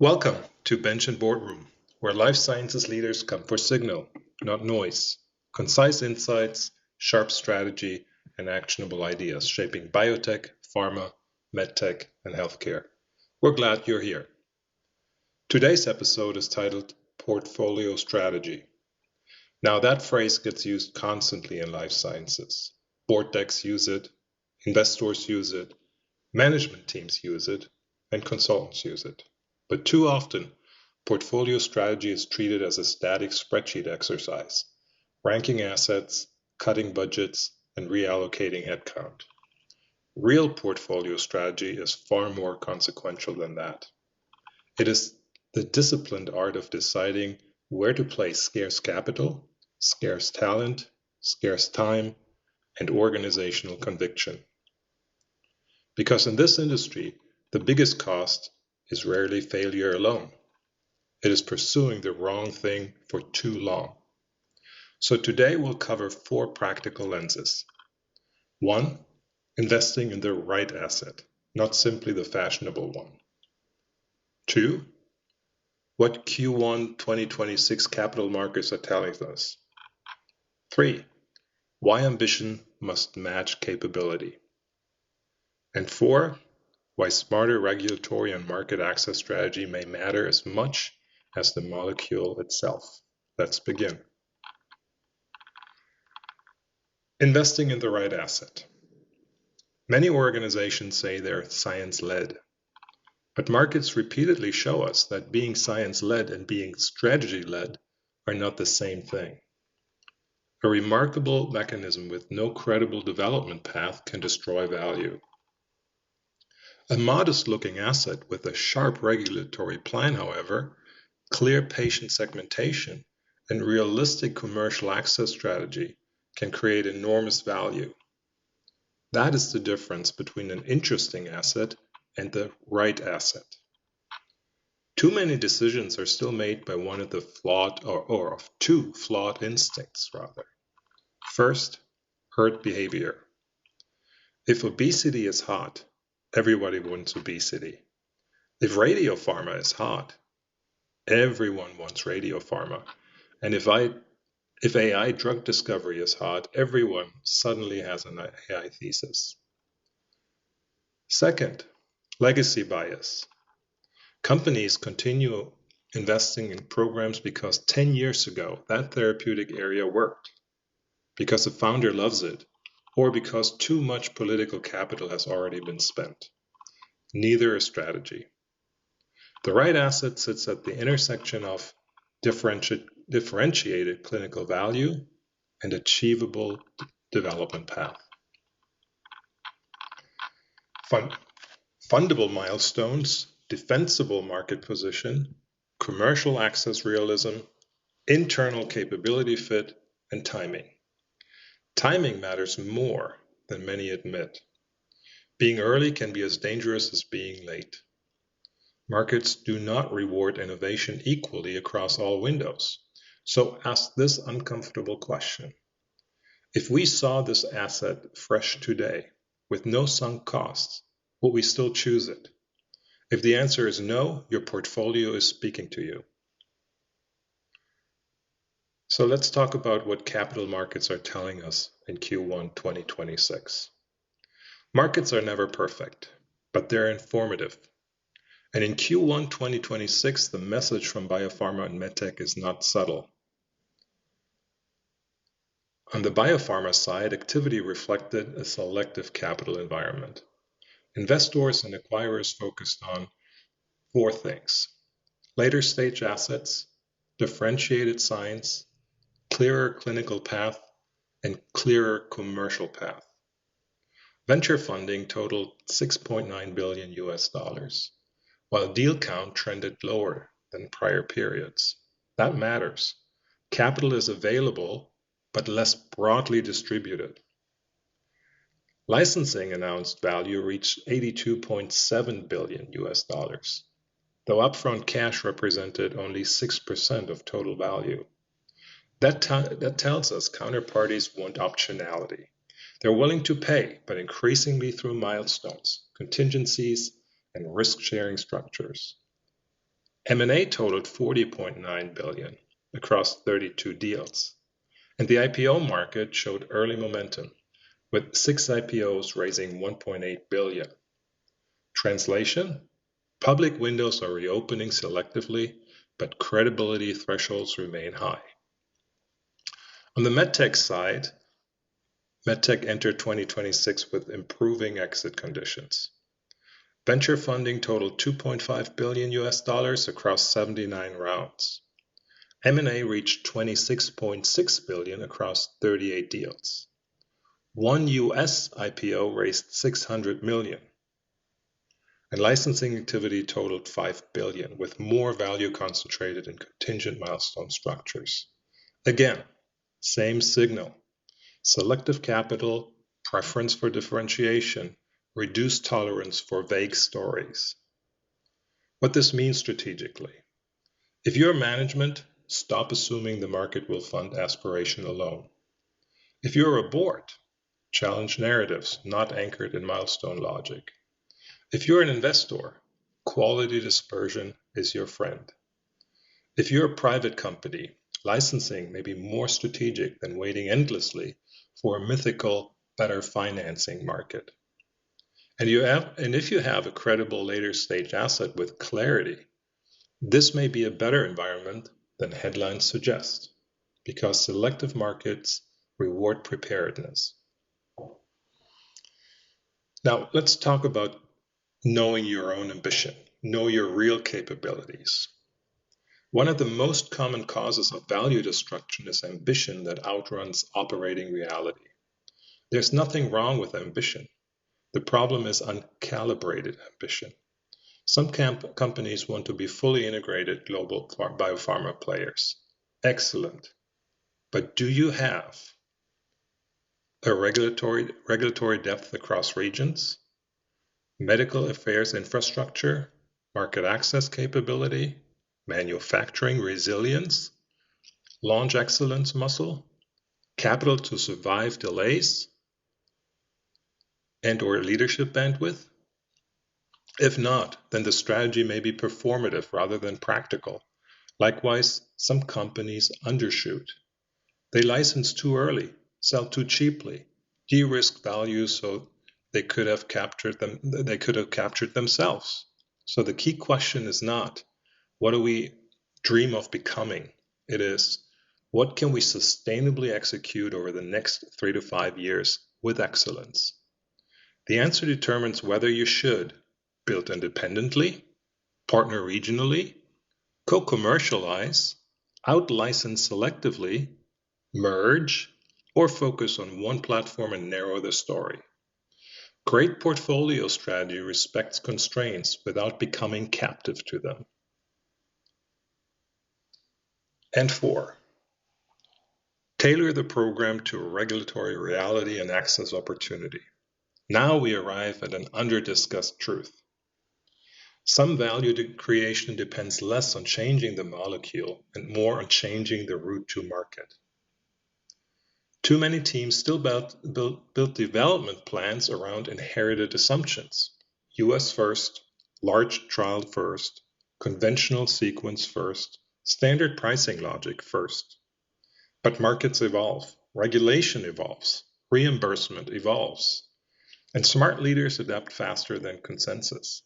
Welcome to Bench and Boardroom, where life sciences leaders come for signal, not noise, concise insights, sharp strategy, and actionable ideas shaping biotech, pharma, medtech, and healthcare. We're glad you're here. Today's episode is titled Portfolio Strategy. Now, that phrase gets used constantly in life sciences. Board decks use it, investors use it, management teams use it, and consultants use it. But too often, portfolio strategy is treated as a static spreadsheet exercise, ranking assets, cutting budgets, and reallocating headcount. Real portfolio strategy is far more consequential than that. It is the disciplined art of deciding where to place scarce capital, scarce talent, scarce time, and organizational conviction. Because in this industry, the biggest cost is rarely failure alone. It is pursuing the wrong thing for too long. So today we'll cover 4 practical lenses. 1, investing in the right asset, not simply the fashionable one. 2, what Q1 2026 capital markets are telling us. 3, why ambition must match capability. And 4, why smarter regulatory and market access strategy may matter as much as the molecule itself. Let's begin. Investing in the right asset. Many organizations say they're science-led, but markets repeatedly show us that being science-led and being strategy-led are not the same thing. A remarkable mechanism with no credible development path can destroy value. A modest-looking asset with a sharp regulatory plan, however, clear patient segmentation, and realistic commercial access strategy can create enormous value. That is the difference between an interesting asset and the right asset. Too many decisions are still made by one of the flawed or of two flawed instincts, rather. First, herd behavior. If obesity is hot, everybody wants obesity. If radiopharma is hot, everyone wants radiopharma. And if AI drug discovery is hot, everyone suddenly has an AI thesis. Second, legacy bias. Companies continue investing in programs because 10 years ago that therapeutic area worked, because the founder loves it, or because too much political capital has already been spent. Neither is strategy. The right asset sits at the intersection of differentiated clinical value and achievable development path. Fundable milestones, defensible market position, commercial access realism, internal capability fit, and timing. Timing matters more than many admit. Being early can be as dangerous as being late. Markets do not reward innovation equally across all windows. So ask this uncomfortable question. If we saw this asset fresh today, with no sunk costs, would we still choose it? If the answer is no, your portfolio is speaking to you. So let's talk about what capital markets are telling us in Q1 2026. Markets are never perfect, but they're informative. And in Q1 2026, the message from biopharma and medtech is not subtle. On the biopharma side, activity reflected a selective capital environment. Investors and acquirers focused on 4 things: later stage assets, differentiated science, clearer clinical path, and clearer commercial path. Venture funding totaled $6.9 billion US, while deal count trended lower than prior periods. That matters. Capital is available, but less broadly distributed. Licensing announced value reached $82.7 billion US, though upfront cash represented only 6% of total value. That tells us counterparties want optionality. They're willing to pay, but increasingly through milestones, contingencies, and risk-sharing structures. M&A totaled $40.9 billion across 32 deals. And the IPO market showed early momentum, with 6 IPOs raising $1.8 billion. Translation: public windows are reopening selectively, but credibility thresholds remain high. On the medtech side, medtech entered 2026 with improving exit conditions. Venture funding totaled $2.5 billion across 79 rounds. M&A reached $26.6 billion across 38 deals. One US IPO raised $600 million. And licensing activity totaled $5 billion, with more value concentrated in contingent milestone structures. Again, same signal: selective capital, preference for differentiation, reduced tolerance for vague stories. What this means strategically: if you're management, stop assuming the market will fund aspiration alone. If you're a board, challenge narratives not anchored in milestone logic. If you're an investor, quality dispersion is your friend. If you're a private company, licensing may be more strategic than waiting endlessly for a mythical, better financing market. And if you have a credible later stage asset with clarity, this may be a better environment than headlines suggest, because selective markets reward preparedness. Now, let's talk about knowing your own ambition, know your real capabilities. One of the most common causes of value destruction is ambition that outruns operating reality. There's nothing wrong with ambition. The problem is uncalibrated ambition. Some companies want to be fully integrated global biopharma players. Excellent. But do you have a regulatory depth across regions, medical affairs infrastructure, market access capability, manufacturing resilience, launch excellence muscle, capital to survive delays, and/or leadership bandwidth? If not, then the strategy may be performative rather than practical. Likewise, some companies undershoot. They license too early, sell too cheaply, de-risk value so they could have captured themselves. So the key question is not, what do we dream of becoming? It is, what can we sustainably execute over the next 3 to 5 years with excellence? The answer determines whether you should build independently, partner regionally, co-commercialize, out-license selectively, merge, or focus on one platform and narrow the story. Great portfolio strategy respects constraints without becoming captive to them. And 4, tailor the program to regulatory reality and access opportunity. Now we arrive at an under-discussed truth. Some value creation depends less on changing the molecule and more on changing the route to market. Too many teams still build development plans around inherited assumptions. US first, large trial first, conventional sequence first, standard pricing logic first. But markets evolve, regulation evolves, reimbursement evolves, and smart leaders adapt faster than consensus.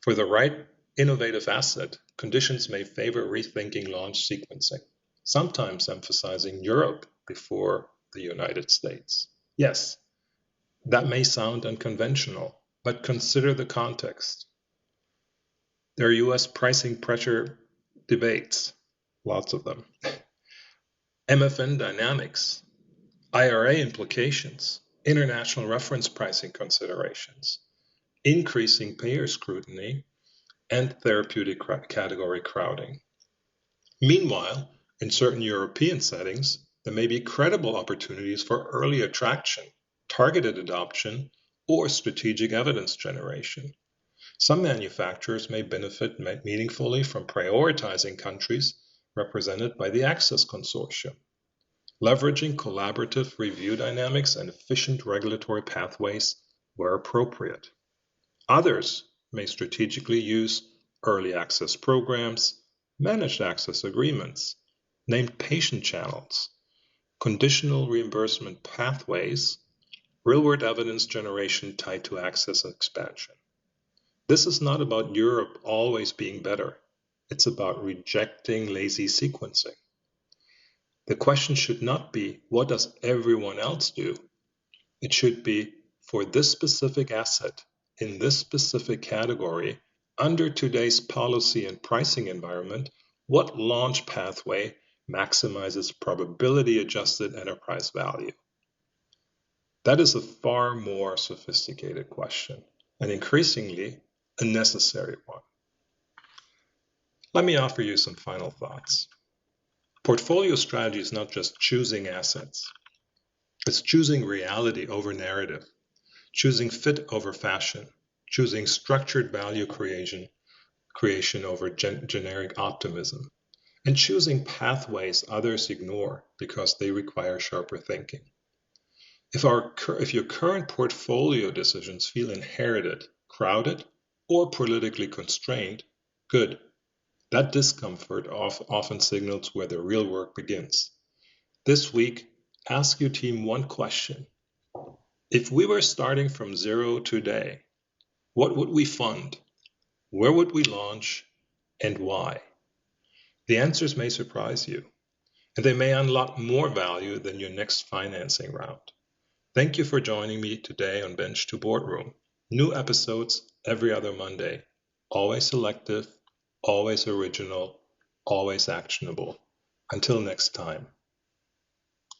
For the right innovative asset, conditions may favor rethinking launch sequencing, sometimes emphasizing Europe before the United States. Yes, that may sound unconventional, but consider the context. There are US pricing pressure debates, lots of them, MFN dynamics, IRA implications, international reference pricing considerations, increasing payer scrutiny, and therapeutic category crowding. Meanwhile, in certain European settings, there may be credible opportunities for early attraction, targeted adoption, or strategic evidence generation. Some manufacturers may benefit meaningfully from prioritizing countries represented by the Access Consortium, leveraging collaborative review dynamics and efficient regulatory pathways where appropriate. Others may strategically use early access programs, managed access agreements, named patient channels, conditional reimbursement pathways, real-world evidence generation tied to access expansion. This is not about Europe always being better. It's about rejecting lazy sequencing. The question should not be, what does everyone else do? It should be, for this specific asset, in this specific category, under today's policy and pricing environment, what launch pathway maximizes probability-adjusted enterprise value? That is a far more sophisticated question, and increasingly a necessary one. Let me offer you some final thoughts. Portfolio strategy is not just choosing assets. It's choosing reality over narrative, choosing fit over fashion, choosing structured value creation over generic optimism, and choosing pathways others ignore because they require sharper thinking. If your current portfolio decisions feel inherited, crowded, or politically constrained, good. That discomfort often signals where the real work begins. This week, ask your team one question. If we were starting from zero today, what would we fund? Where would we launch? And why? The answers may surprise you, and they may unlock more value than your next financing round. Thank you for joining me today on Bench to Boardroom. New episodes every other Monday. Always selective, always original, always actionable. Until next time.